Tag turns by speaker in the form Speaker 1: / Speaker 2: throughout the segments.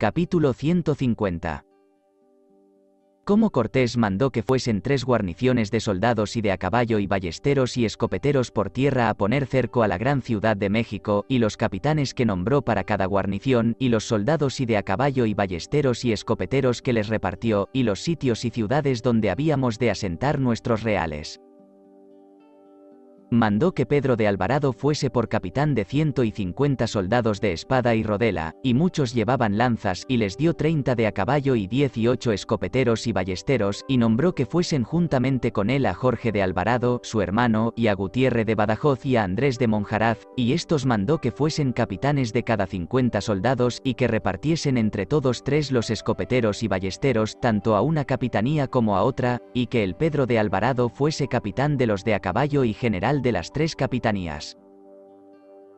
Speaker 1: Capítulo 150. Cómo Cortés mandó que fuesen 3 guarniciones de soldados y de a caballo y ballesteros y escopeteros por tierra a poner cerco a la gran ciudad de México, y los capitanes que nombró para cada guarnición, y los soldados y de a caballo y ballesteros y escopeteros que les repartió, y los sitios y ciudades donde habíamos de asentar nuestros reales. Mandó que Pedro de Alvarado fuese por capitán de 150 soldados de espada y rodela, y muchos llevaban lanzas, y les dio 30 de a caballo y 18 escopeteros y ballesteros, y nombró que fuesen juntamente con él a Jorge de Alvarado, su hermano, y a Gutiérrez de Badajoz y a Andrés de Monjaraz, y estos mandó que fuesen capitanes de cada 50 soldados, y que repartiesen entre todos 3 los escopeteros y ballesteros, tanto a una capitanía como a otra, y que el Pedro de Alvarado fuese capitán de los de a caballo y general de las 3 capitanías.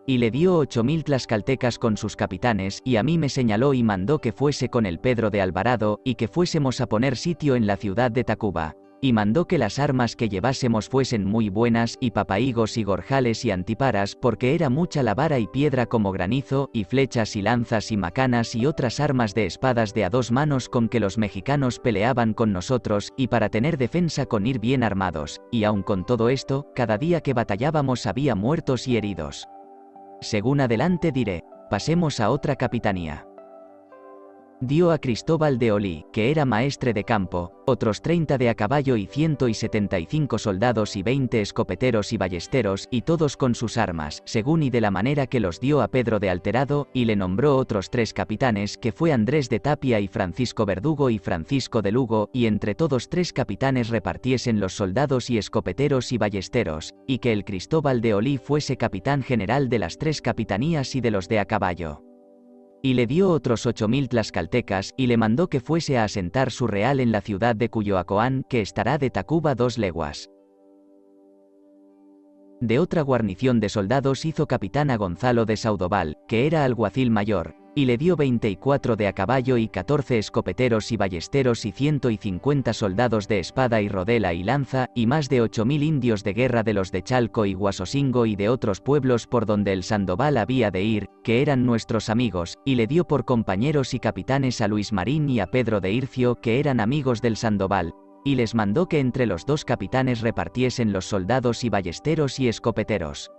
Speaker 1: Y le dio 8000 tlaxcaltecas con sus capitanes, y a mí me señaló y mandó que fuese con el Pedro de Alvarado, y que fuésemos a poner sitio en la ciudad de Tacuba. Y mandó que las armas que llevásemos fuesen muy buenas, y papaigos y gorjales y antiparas, porque era mucha la vara y piedra como granizo, y flechas y lanzas y macanas y otras armas de espadas de a 2 manos con que los mexicanos peleaban con nosotros, y para tener defensa con ir bien armados, y aun con todo esto, cada día que batallábamos había muertos y heridos. Según adelante diré, pasemos a otra capitanía. Dio a Cristóbal de Olí, que era maestre de campo, otros 30 de a caballo y 175 soldados y 20 escopeteros y ballesteros, y todos con sus armas, según y de la manera que los dio a Pedro de Alterado, y le nombró otros 3 capitanes, que fue Andrés de Tapia y Francisco Verdugo y Francisco de Lugo, y entre todos 3 capitanes repartiesen los soldados y escopeteros y ballesteros, y que el Cristóbal de Olí fuese capitán general de las 3 capitanías y de los de a caballo. Y le dio otros 8000 tlaxcaltecas, y le mandó que fuese a asentar su real en la ciudad de Cuyoacoán, que estará de Tacuba 2 leguas. De otra guarnición de soldados hizo capitán a Gonzalo de Saudoval, que era alguacil mayor, y le dio 24 de a caballo y 14 escopeteros y ballesteros y 150 soldados de espada y rodela y lanza, y más de 8000 indios de guerra de los de Chalco y Huasosingo y de otros pueblos por donde el Sandoval había de ir, que eran nuestros amigos, y le dio por compañeros y capitanes a Luis Marín y a Pedro de Ircio, que eran amigos del Sandoval, y les mandó que entre los 2 capitanes repartiesen los soldados y ballesteros y escopeteros.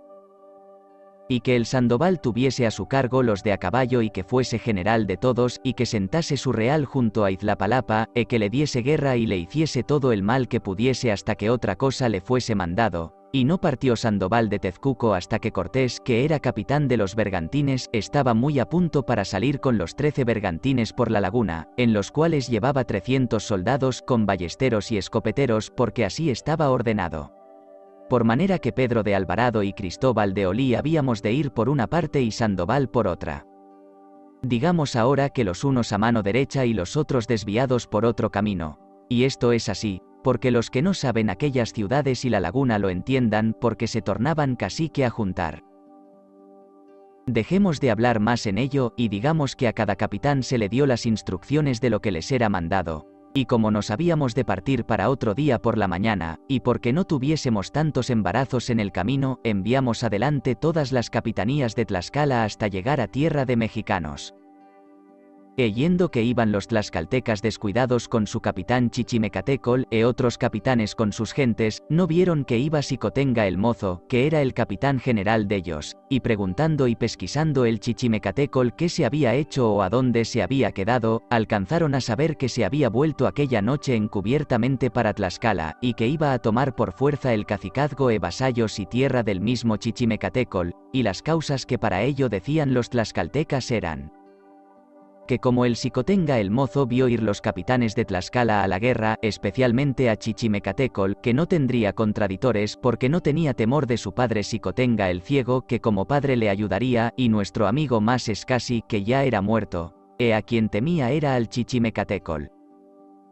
Speaker 1: Y que el Sandoval tuviese a su cargo los de a caballo y que fuese general de todos, y que sentase su real junto a Iztapalapa, e que le diese guerra y le hiciese todo el mal que pudiese hasta que otra cosa le fuese mandado. Y no partió Sandoval de Tezcuco hasta que Cortés, que era capitán de los bergantines, estaba muy a punto para salir con los 13 bergantines por la laguna, en los cuales llevaba 300 soldados con ballesteros y escopeteros, porque así estaba ordenado. Por manera que Pedro de Alvarado y Cristóbal de Olí habíamos de ir por una parte y Sandoval por otra. Digamos ahora que los unos a mano derecha y los otros desviados por otro camino. Y esto es así, porque los que no saben aquellas ciudades y la laguna lo entiendan, porque se tornaban cacique a juntar. Dejemos de hablar más en ello, y digamos que a cada capitán se le dio las instrucciones de lo que les era mandado. Y como nos habíamos de partir para otro día por la mañana, y porque no tuviésemos tantos embarazos en el camino, enviamos adelante todas las capitanías de Tlaxcala hasta llegar a tierra de mexicanos. Yendo que iban los tlaxcaltecas descuidados con su capitán Chichimecatecol, e otros capitanes con sus gentes, no vieron que iba Xicotenga el mozo, que era el capitán general de ellos, y preguntando y pesquisando el Chichimecatecol qué se había hecho o a dónde se había quedado, alcanzaron a saber que se había vuelto aquella noche encubiertamente para Tlaxcala, y que iba a tomar por fuerza el cacicazgo e vasallos y tierra del mismo Chichimecatecol, y las causas que para ello decían los tlaxcaltecas eran que como el Xicotenga el mozo vio ir los capitanes de Tlaxcala a la guerra, especialmente a Chichimecatecol, que no tendría contraditores porque no tenía temor de su padre Xicotenga el ciego, que como padre le ayudaría, y nuestro amigo más Escasi, que ya era muerto, a quien temía era al Chichimecatecol.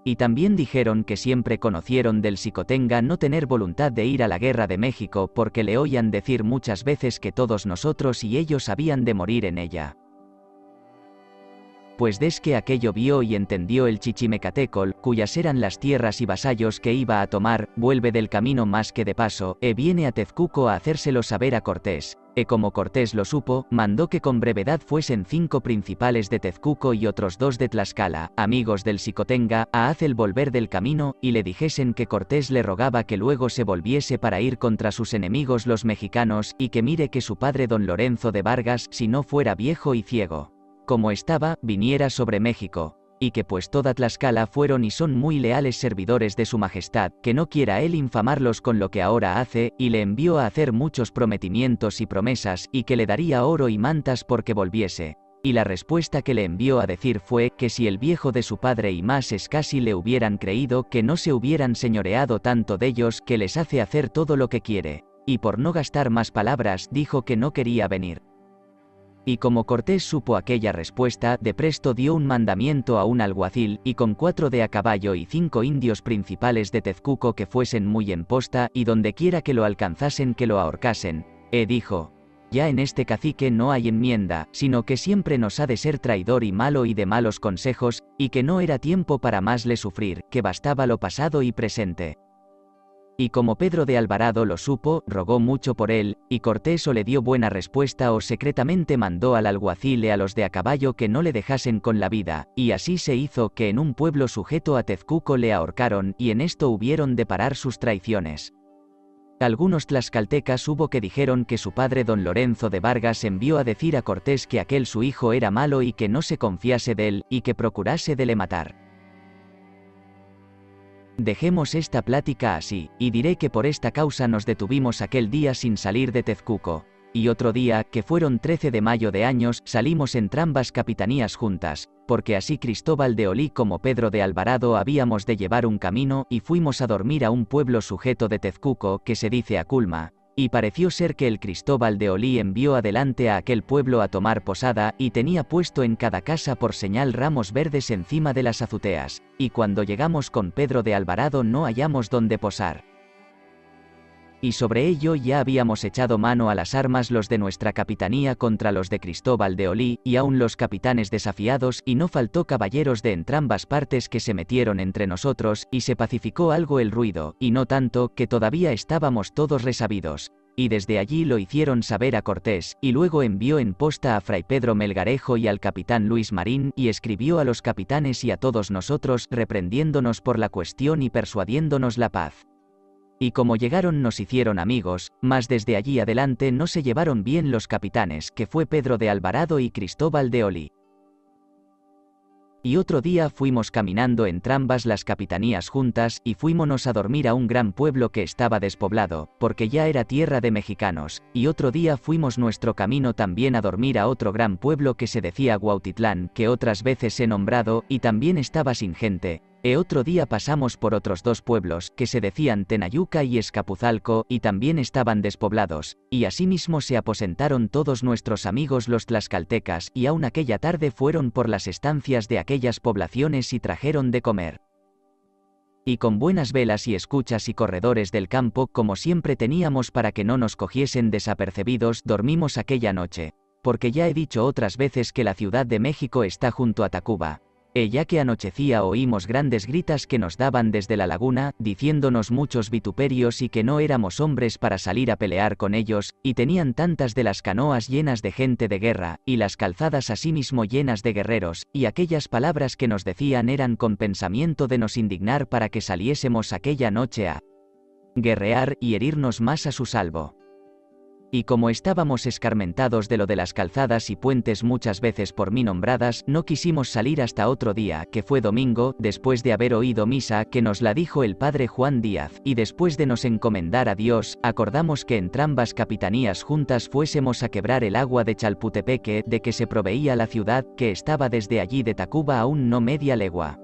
Speaker 1: Y también dijeron que siempre conocieron del Xicotenga no tener voluntad de ir a la guerra de México porque le oían decir muchas veces que todos nosotros y ellos habían de morir en ella. pues desque aquello vio y entendió el chichimecatecol, cuyas eran las tierras y vasallos que iba a tomar, vuelve del camino más que de paso, viene a Tezcuco a hacérselo saber a Cortés. Como Cortés lo supo, mandó que con brevedad fuesen 5 principales de Tezcuco y otros 2 de Tlaxcala, amigos del Xicotenga, a hacer volver del camino, y le dijesen que Cortés le rogaba que luego se volviese para ir contra sus enemigos los mexicanos, y que mire que su padre don Lorenzo de Vargas, si no fuera viejo y ciego, como estaba, viniera sobre México, y que pues toda Tlaxcala fueron y son muy leales servidores de su majestad, que no quiera él infamarlos con lo que ahora hace, y le envió a hacer muchos prometimientos y promesas, y que le daría oro y mantas porque volviese. Y la respuesta que le envió a decir fue, que si el viejo de su padre y más escasi le hubieran creído, que no se hubieran señoreado tanto de ellos, que les hace hacer todo lo que quiere. Y por no gastar más palabras, dijo que no quería venir. Y como Cortés supo aquella respuesta, de presto dio un mandamiento a un alguacil, y con 4 de a caballo y 5 indios principales de Tezcuco que fuesen muy en posta, y donde quiera que lo alcanzasen que lo ahorcasen. Dijo: ya en este cacique no hay enmienda, sino que siempre nos ha de ser traidor y malo y de malos consejos, y que no era tiempo para más le sufrir, que bastaba lo pasado y presente. Y como Pedro de Alvarado lo supo, rogó mucho por él, y Cortés o le dio buena respuesta o secretamente mandó al alguacil y a los de a caballo que no le dejasen con la vida, y así se hizo que en un pueblo sujeto a Tezcuco le ahorcaron, y en esto hubieron de parar sus traiciones. Algunos tlaxcaltecas hubo que dijeron que su padre don Lorenzo de Vargas envió a decir a Cortés que aquel su hijo era malo y que no se confiase de él, y que procurase de le matar. Dejemos esta plática así, y diré que por esta causa nos detuvimos aquel día sin salir de Tezcuco. Y otro día, que fueron 13 de mayo de años, salimos entrambas capitanías juntas, porque así Cristóbal de Olí como Pedro de Alvarado habíamos de llevar un camino, y fuimos a dormir a un pueblo sujeto de Tezcuco, que se dice Aculma. Y pareció ser que el Cristóbal de Olí envió adelante a aquel pueblo a tomar posada, y tenía puesto en cada casa por señal ramos verdes encima de las azuteas, y cuando llegamos con Pedro de Alvarado no hallamos donde posar. Y sobre ello ya habíamos echado mano a las armas los de nuestra capitanía contra los de Cristóbal de Olí, y aun los capitanes desafiados, y no faltó caballeros de entrambas partes que se metieron entre nosotros, y se pacificó algo el ruido, y no tanto, que todavía estábamos todos resabidos. Y desde allí lo hicieron saber a Cortés, y luego envió en posta a Fray Pedro Melgarejo y al capitán Luis Marín, y escribió a los capitanes y a todos nosotros, reprendiéndonos por la cuestión y persuadiéndonos la paz. Y como llegaron nos hicieron amigos, mas desde allí adelante no se llevaron bien los capitanes, que fue Pedro de Alvarado y Cristóbal de Olí. Y otro día fuimos caminando entrambas las capitanías juntas, y fuímonos a dormir a un gran pueblo que estaba despoblado, porque ya era tierra de mexicanos, y otro día fuimos nuestro camino también a dormir a otro gran pueblo que se decía Huautitlán, que otras veces he nombrado, y también estaba sin gente. Otro día pasamos por otros 2 pueblos, que se decían Tenayuca y Escapuzalco, y también estaban despoblados, y asimismo se aposentaron todos nuestros amigos los tlaxcaltecas, y aun aquella tarde fueron por las estancias de aquellas poblaciones y trajeron de comer. Y con buenas velas y escuchas y corredores del campo, como siempre teníamos para que no nos cogiesen desapercebidos, dormimos aquella noche, porque ya he dicho otras veces que la Ciudad de México está junto a Tacuba. Ya que anochecía oímos grandes gritas que nos daban desde la laguna, diciéndonos muchos vituperios y que no éramos hombres para salir a pelear con ellos, y tenían tantas de las canoas llenas de gente de guerra, y las calzadas asimismo llenas de guerreros, y aquellas palabras que nos decían eran con pensamiento de nos indignar para que saliésemos aquella noche a guerrear y herirnos más a su salvo. Y como estábamos escarmentados de lo de las calzadas y puentes muchas veces por mí nombradas, no quisimos salir hasta otro día, que fue domingo, después de haber oído misa, que nos la dijo el padre Juan Díaz, y después de nos encomendar a Dios, acordamos que entrambas capitanías juntas fuésemos a quebrar el agua de Chalputepeque, de que se proveía la ciudad, que estaba desde allí de Tacuba aún no media legua.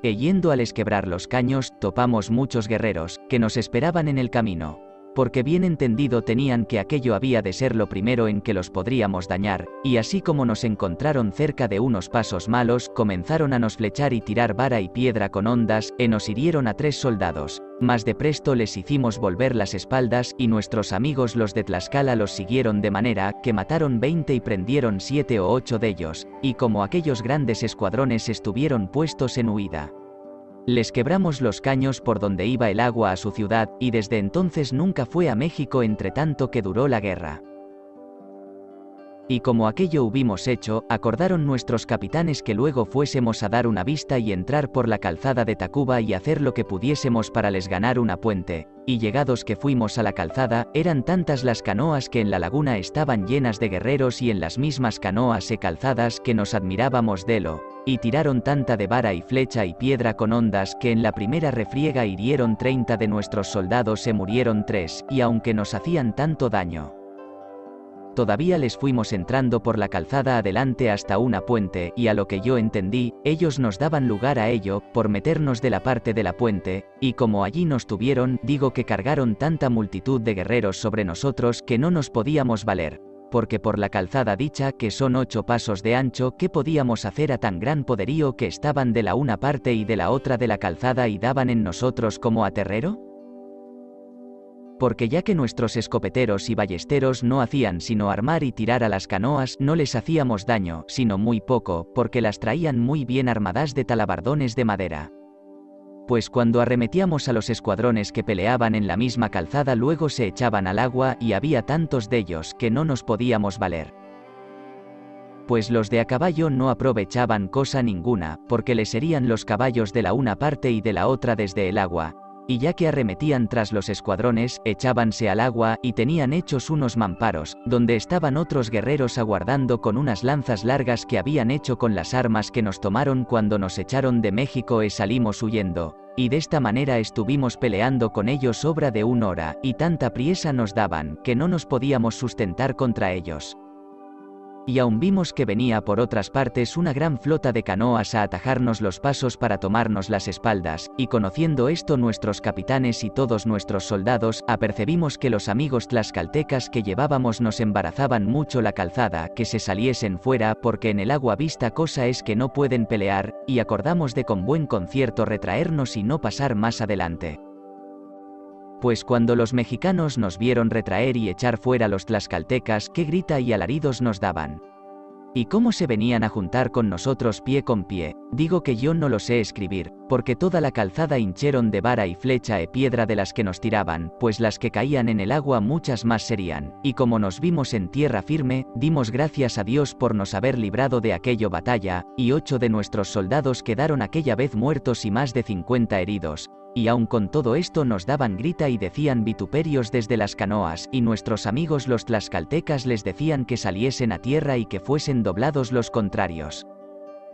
Speaker 1: Yendo al esquebrar los caños, topamos muchos guerreros, que nos esperaban en el camino. porque bien entendido tenían que aquello había de ser lo primero en que los podríamos dañar, y así como nos encontraron cerca de unos pasos malos, comenzaron a nos flechar y tirar vara y piedra con hondas, nos hirieron a 3 soldados, mas de presto les hicimos volver las espaldas, y nuestros amigos los de Tlaxcala los siguieron de manera, que mataron 20 y prendieron 7 o 8 de ellos, y como aquellos grandes escuadrones estuvieron puestos en huida, les quebramos los caños por donde iba el agua a su ciudad, y desde entonces nunca fue a México entre tanto que duró la guerra. Y como aquello hubimos hecho, acordaron nuestros capitanes que luego fuésemos a dar una vista y entrar por la calzada de Tacuba y hacer lo que pudiésemos para les ganar una puente, y llegados que fuimos a la calzada, eran tantas las canoas que en la laguna estaban llenas de guerreros y en las mismas canoas calzadas que nos admirábamos de lo, y tiraron tanta de vara y flecha y piedra con hondas que en la primera refriega hirieron 30 de nuestros soldados, se murieron 3, y aunque nos hacían tanto daño, todavía les fuimos entrando por la calzada adelante hasta una puente, y a lo que yo entendí, ellos nos daban lugar a ello, por meternos de la parte de la puente, y como allí nos tuvieron, digo que cargaron tanta multitud de guerreros sobre nosotros que no nos podíamos valer, porque por la calzada dicha, que son 8 pasos de ancho, ¿qué podíamos hacer a tan gran poderío que estaban de la una parte y de la otra de la calzada y daban en nosotros como a terrero? Porque ya que nuestros escopeteros y ballesteros no hacían sino armar y tirar a las canoas, no les hacíamos daño, sino muy poco, porque las traían muy bien armadas de talabardones de madera. Pues cuando arremetíamos a los escuadrones que peleaban en la misma calzada, luego se echaban al agua, y había tantos de ellos que no nos podíamos valer. Pues los de a caballo no aprovechaban cosa ninguna, porque les herían los caballos de la una parte y de la otra desde el agua, y ya que arremetían tras los escuadrones, echábanse al agua, y tenían hechos unos mamparos, donde estaban otros guerreros aguardando con unas lanzas largas que habían hecho con las armas que nos tomaron cuando nos echaron de México salimos huyendo, y de esta manera estuvimos peleando con ellos obra de 1 hora, y tanta priesa nos daban, que no nos podíamos sustentar contra ellos. Y aún vimos que venía por otras partes una gran flota de canoas a atajarnos los pasos para tomarnos las espaldas, y conociendo esto nuestros capitanes y todos nuestros soldados, apercebimos que los amigos tlaxcaltecas que llevábamos nos embarazaban mucho la calzada, que se saliesen fuera, porque en el agua vista cosa es que no pueden pelear, y acordamos de con buen concierto retraernos y no pasar más adelante. Pues cuando los mexicanos nos vieron retraer y echar fuera los tlaxcaltecas, qué grita y alaridos nos daban. Y cómo se venían a juntar con nosotros pie con pie, digo que yo no lo sé escribir, porque toda la calzada hincheron de vara y flecha piedra de las que nos tiraban, pues las que caían en el agua muchas más serían, y como nos vimos en tierra firme, dimos gracias a Dios por nos haber librado de aquello batalla, y 8 de nuestros soldados quedaron aquella vez muertos y más de 50 heridos. Y aun con todo esto nos daban grita y decían vituperios desde las canoas, y nuestros amigos los tlaxcaltecas les decían que saliesen a tierra y que fuesen doblados los contrarios,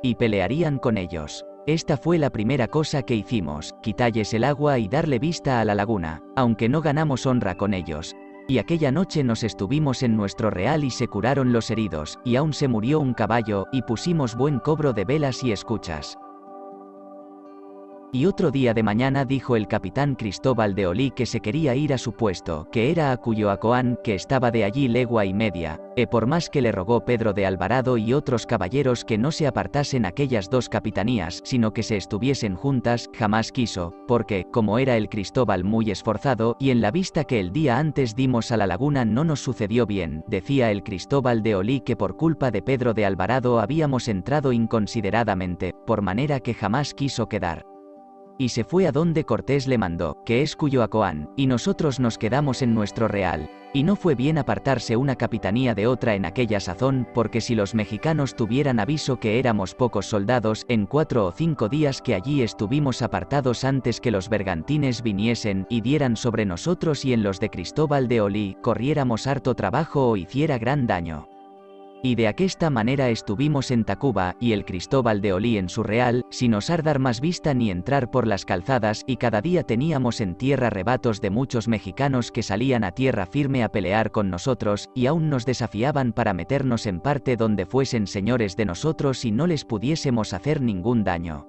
Speaker 1: y pelearían con ellos. Esta fue la primera cosa que hicimos, quitalles el agua y darle vista a la laguna, aunque no ganamos honra con ellos. Y aquella noche nos estuvimos en nuestro real y se curaron los heridos, y aún se murió un caballo, y pusimos buen cobro de velas y escuchas. Y otro día de mañana dijo el capitán Cristóbal de Olí que se quería ir a su puesto, que era a Cuyoacoán, que estaba de allí legua y media, por más que le rogó Pedro de Alvarado y otros caballeros que no se apartasen aquellas 2 capitanías, sino que se estuviesen juntas, jamás quiso, porque, como era el Cristóbal muy esforzado, y en la vista que el día antes dimos a la laguna no nos sucedió bien, decía el Cristóbal de Olí que por culpa de Pedro de Alvarado habíamos entrado inconsideradamente, por manera que jamás quiso quedar. Y se fue a donde Cortés le mandó, que es Cuyoacoán, y nosotros nos quedamos en nuestro real, y no fue bien apartarse una capitanía de otra en aquella sazón, porque si los mexicanos tuvieran aviso que éramos pocos soldados, en 4 o 5 días que allí estuvimos apartados antes que los bergantines viniesen y dieran sobre nosotros y en los de Cristóbal de Olí, corriéramos harto trabajo o hiciera gran daño. Y de aquesta manera estuvimos en Tacuba, y el Cristóbal de Olí en su real, sin osar dar más vista ni entrar por las calzadas, y cada día teníamos en tierra rebatos de muchos mexicanos que salían a tierra firme a pelear con nosotros, y aún nos desafiaban para meternos en parte donde fuesen señores de nosotros y no les pudiésemos hacer ningún daño.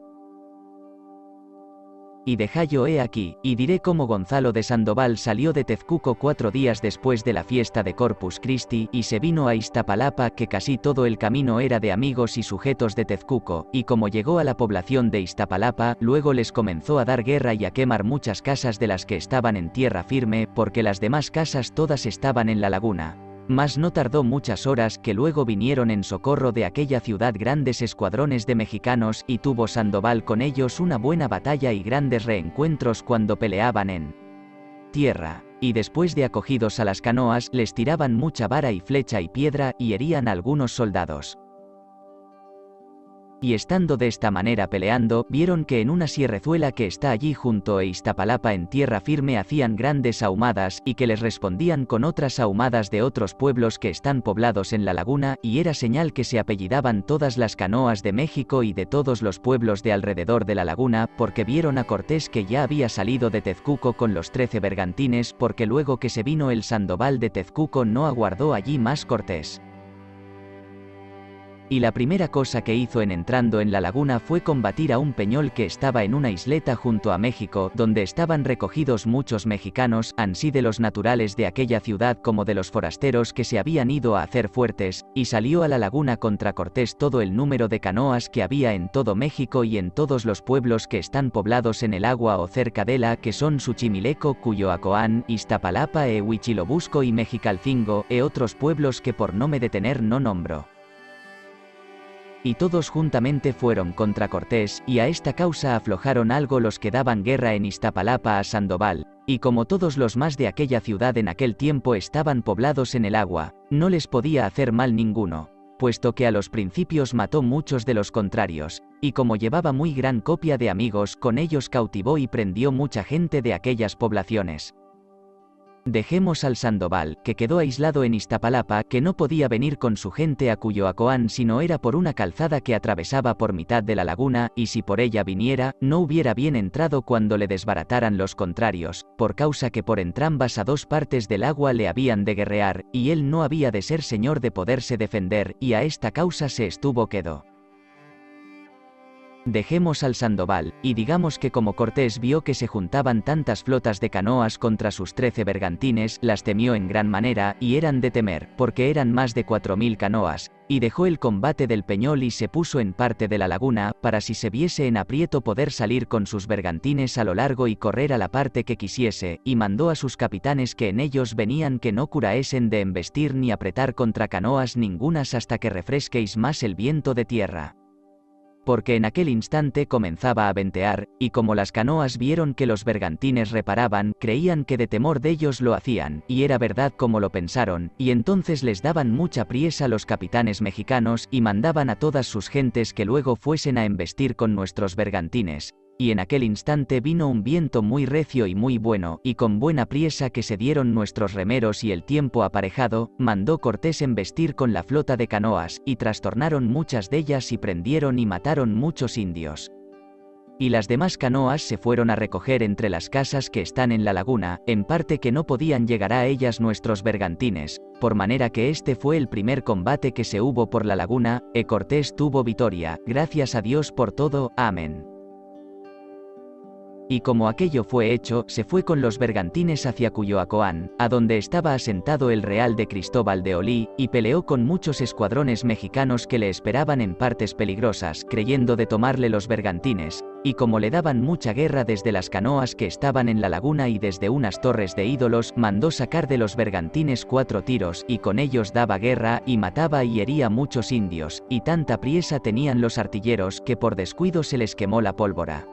Speaker 1: Y dejallo he aquí, y diré cómo Gonzalo de Sandoval salió de Tezcuco 4 días después de la fiesta de Corpus Christi, y se vino a Iztapalapa, que casi todo el camino era de amigos y sujetos de Tezcuco, y como llegó a la población de Iztapalapa, luego les comenzó a dar guerra y a quemar muchas casas de las que estaban en tierra firme, porque las demás casas todas estaban en la laguna. Mas no tardó muchas horas, que luego vinieron en socorro de aquella ciudad grandes escuadrones de mexicanos, y tuvo Sandoval con ellos una buena batalla y grandes reencuentros cuando peleaban en tierra. Y después de acogidos a las canoas, les tiraban mucha vara y flecha y piedra, y herían a algunos soldados. Y estando de esta manera peleando, vieron que en una sierrezuela que está allí junto a Iztapalapa en tierra firme hacían grandes ahumadas, y que les respondían con otras ahumadas de otros pueblos que están poblados en la laguna, y era señal que se apellidaban todas las canoas de México y de todos los pueblos de alrededor de la laguna, porque vieron a Cortés que ya había salido de Tezcuco con los 13 bergantines, porque luego que se vino el Sandoval de Tezcuco no aguardó allí más Cortés. Y la primera cosa que hizo en entrando en la laguna fue combatir a un peñol que estaba en una isleta junto a México, donde estaban recogidos muchos mexicanos, ansí de los naturales de aquella ciudad como de los forasteros que se habían ido a hacer fuertes, y salió a la laguna contra Cortés todo el número de canoas que había en todo México y en todos los pueblos que están poblados en el agua o cerca de la, que son Suchimileco, Cuyoacoán, Iztapalapa Huichilobusco y Mexicalcingo, e otros pueblos que por no me detener no nombro. Y todos juntamente fueron contra Cortés, y a esta causa aflojaron algo los que daban guerra en Iztapalapa a Sandoval, y como todos los más de aquella ciudad en aquel tiempo estaban poblados en el agua, no les podía hacer mal ninguno, puesto que a los principios mató muchos de los contrarios, y como llevaba muy gran copia de amigos, con ellos cautivó y prendió mucha gente de aquellas poblaciones. Dejemos al Sandoval, que quedó aislado en Iztapalapa, que no podía venir con su gente a Cuyoacoán sino era por una calzada que atravesaba por mitad de la laguna, y si por ella viniera, no hubiera bien entrado cuando le desbarataran los contrarios, por causa que por entrambas a dos partes del agua le habían de guerrear, y él no había de ser señor de poderse defender, y a esta causa se estuvo quedo. Dejemos al Sandoval, y digamos que como Cortés vio que se juntaban tantas flotas de canoas contra sus 13 bergantines, las temió en gran manera, y eran de temer, porque eran más de 4000 canoas, y dejó el combate del peñol y se puso en parte de la laguna, para si se viese en aprieto poder salir con sus bergantines a lo largo y correr a la parte que quisiese, y mandó a sus capitanes que en ellos venían que no curaesen de embestir ni apretar contra canoas ningunas hasta que refresquéis más el viento de tierra. Porque en aquel instante comenzaba a ventear, y como las canoas vieron que los bergantines reparaban, creían que de temor de ellos lo hacían, y era verdad como lo pensaron, y entonces les daban mucha priesa los capitanes mexicanos, y mandaban a todas sus gentes que luego fuesen a embestir con nuestros bergantines. Y en aquel instante vino un viento muy recio y muy bueno, y con buena priesa que se dieron nuestros remeros y el tiempo aparejado, mandó Cortés embestir con la flota de canoas, y trastornaron muchas de ellas y prendieron y mataron muchos indios. Y las demás canoas se fueron a recoger entre las casas que están en la laguna, en parte que no podían llegar a ellas nuestros bergantines, por manera que este fue el primer combate que se hubo por la laguna, e Cortés tuvo victoria, gracias a Dios por todo, amén. Y como aquello fue hecho, se fue con los bergantines hacia Cuyoacoán, a donde estaba asentado el real de Cristóbal de Olí, y peleó con muchos escuadrones mexicanos que le esperaban en partes peligrosas, creyendo de tomarle los bergantines, y como le daban mucha guerra desde las canoas que estaban en la laguna y desde unas torres de ídolos, mandó sacar de los bergantines 4 tiros, y con ellos daba guerra, y mataba y hería muchos indios, y tanta priesa tenían los artilleros que por descuido se les quemó la pólvora.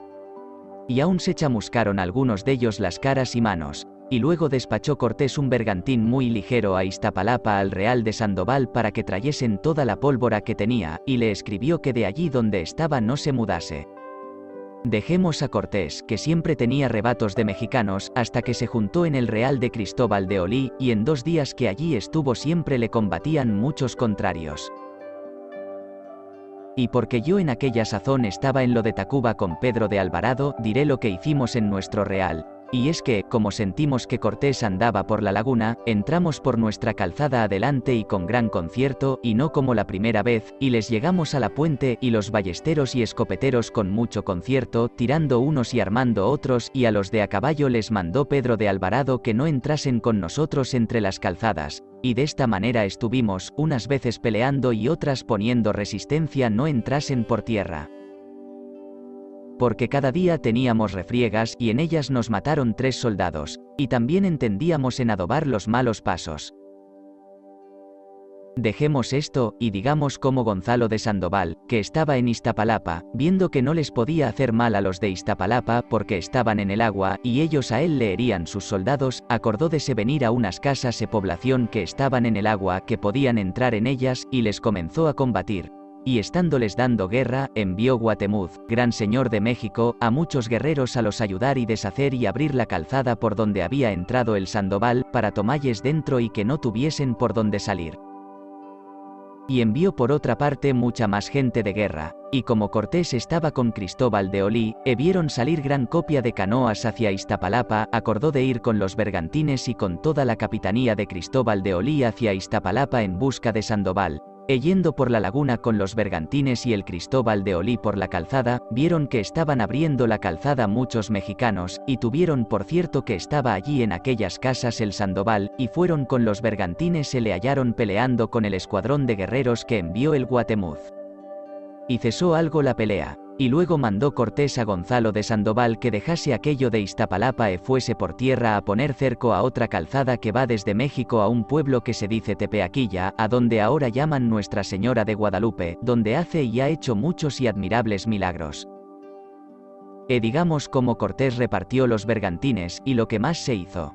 Speaker 1: Y aún se chamuscaron algunos de ellos las caras y manos, y luego despachó Cortés un bergantín muy ligero a Iztapalapa al real de Sandoval para que trayesen toda la pólvora que tenía, y le escribió que de allí donde estaba no se mudase. Dejemos a Cortés, que siempre tenía rebatos de mexicanos, hasta que se juntó en el real de Cristóbal de Olí, y en 2 días que allí estuvo siempre le combatían muchos contrarios. Y porque yo en aquella sazón estaba en lo de Tacuba con Pedro de Alvarado, diré lo que hicimos en nuestro real, Y es que, como sentimos que Cortés andaba por la laguna, entramos por nuestra calzada adelante y con gran concierto, y no como la primera vez, y les llegamos a la puente, y los ballesteros y escopeteros con mucho concierto, tirando unos y armando otros, y a los de a caballo les mandó Pedro de Alvarado que no entrasen con nosotros entre las calzadas, y de esta manera estuvimos, unas veces peleando y otras poniendo resistencia no entrasen por tierra. Porque cada día teníamos refriegas y en ellas nos mataron 3 soldados, y también entendíamos en adobar los malos pasos. Dejemos esto, y digamos cómo Gonzalo de Sandoval, que estaba en Iztapalapa, viendo que no les podía hacer mal a los de Iztapalapa porque estaban en el agua, y ellos a él le herían sus soldados, acordó de se venir a unas casas e población que estaban en el agua que podían entrar en ellas, y les comenzó a combatir. Y estándoles dando guerra, envió Guatemuz, gran señor de México, a muchos guerreros a los ayudar y deshacer y abrir la calzada por donde había entrado el Sandoval, para tomalles dentro y que no tuviesen por donde salir. Y envió por otra parte mucha más gente de guerra, y como Cortés estaba con Cristóbal de Olí, e vieron salir gran copia de canoas hacia Iztapalapa, acordó de ir con los bergantines y con toda la capitanía de Cristóbal de Olí hacia Iztapalapa en busca de Sandoval. Yendo por la laguna con los bergantines y el Cristóbal de Olí por la calzada, vieron que estaban abriendo la calzada muchos mexicanos, y tuvieron por cierto que estaba allí en aquellas casas el Sandoval, y fueron con los bergantines se le hallaron peleando con el escuadrón de guerreros que envió el Guatemuz. Y cesó algo la pelea. Y luego mandó Cortés a Gonzalo de Sandoval que dejase aquello de Iztapalapa e fuese por tierra a poner cerco a otra calzada que va desde México a un pueblo que se dice Tepeaquilla, a donde ahora llaman Nuestra Señora de Guadalupe, donde hace y ha hecho muchos y admirables milagros. Digamos cómo Cortés repartió los bergantines, y lo que más se hizo.